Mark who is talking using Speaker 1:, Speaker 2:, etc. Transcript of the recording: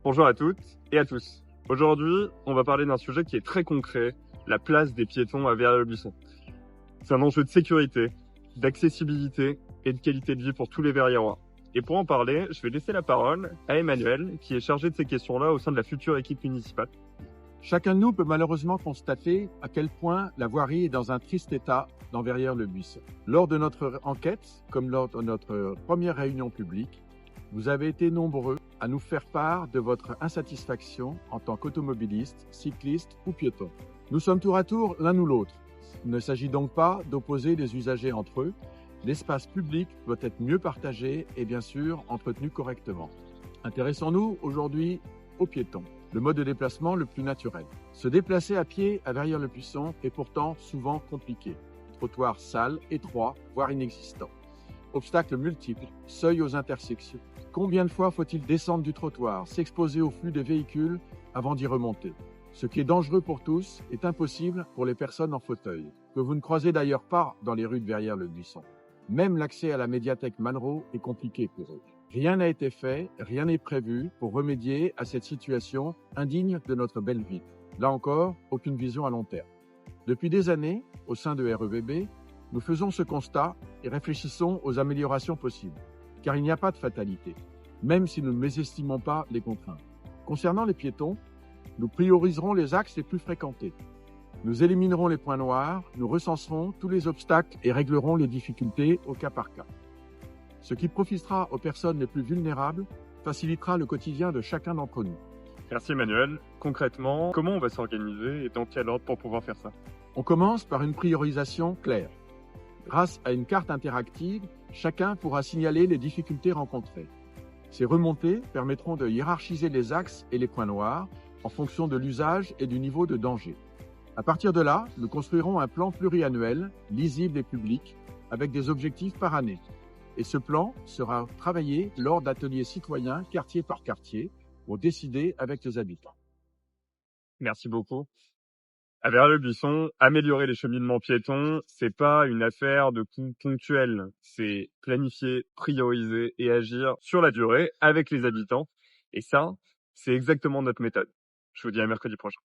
Speaker 1: Bonjour à toutes et à tous. Aujourd'hui, on va parler d'un sujet qui est très concret, la place des piétons à Verrières-le-Buisson. C'est un enjeu de sécurité, d'accessibilité et de qualité de vie pour tous les Verriérois. Et pour en parler, je vais laisser la parole à Emmanuel, qui est chargé de ces questions-là au sein de la future équipe municipale.
Speaker 2: Chacun de nous peut malheureusement constater à quel point la voirie est dans un triste état dans Verrières-le-Buisson. Lors de notre enquête, comme lors de notre première réunion publique, vous avez été nombreux à nous faire part de votre insatisfaction en tant qu'automobiliste, cycliste ou piéton. Nous sommes tour à tour l'un ou l'autre. Il ne s'agit donc pas d'opposer les usagers entre eux. L'espace public doit être mieux partagé et bien sûr entretenu correctement. Intéressons-nous aujourd'hui aux piétons, le mode de déplacement le plus naturel. Se déplacer à pied à Verrières-le-Buisson est pourtant souvent compliqué. Trottoirs sales, étroits, voire inexistants. Obstacles multiples, seuils aux intersections. Combien de fois faut-il descendre du trottoir, s'exposer au flux des véhicules avant d'y remonter? Ce qui est dangereux pour tous est impossible pour les personnes en fauteuil, que vous ne croisez d'ailleurs pas dans les rues de Verrières-le-Buisson. Même l'accès à la médiathèque Malraux est compliqué pour eux. Rien n'a été fait, rien n'est prévu pour remédier à cette situation indigne de notre belle ville. Là encore, aucune vision à long terme. Depuis des années, au sein de REVB, nous faisons ce constat et réfléchissons aux améliorations possibles, car il n'y a pas de fatalité, même si nous ne mésestimons pas les contraintes. Concernant les piétons, nous prioriserons les axes les plus fréquentés. Nous éliminerons les points noirs, nous recenserons tous les obstacles et réglerons les difficultés au cas par cas. Ce qui profitera aux personnes les plus vulnérables facilitera le quotidien de chacun d'entre nous.
Speaker 1: Merci Emmanuel. Concrètement, comment on va s'organiser et dans quel ordre pour pouvoir faire ça?
Speaker 2: On commence par une priorisation claire. Grâce à une carte interactive, chacun pourra signaler les difficultés rencontrées. Ces remontées permettront de hiérarchiser les axes et les points noirs en fonction de l'usage et du niveau de danger. À partir de là, nous construirons un plan pluriannuel, lisible et public, avec des objectifs par année. Et ce plan sera travaillé lors d'ateliers citoyens, quartier par quartier, pour décider avec les habitants.
Speaker 1: Merci beaucoup. À Verrières-le-Buisson, améliorer les cheminements piétons, c'est pas une affaire de coût ponctuel. C'est planifier, prioriser et agir sur la durée avec les habitants. Et ça, c'est exactement notre méthode. Je vous dis à mercredi prochain.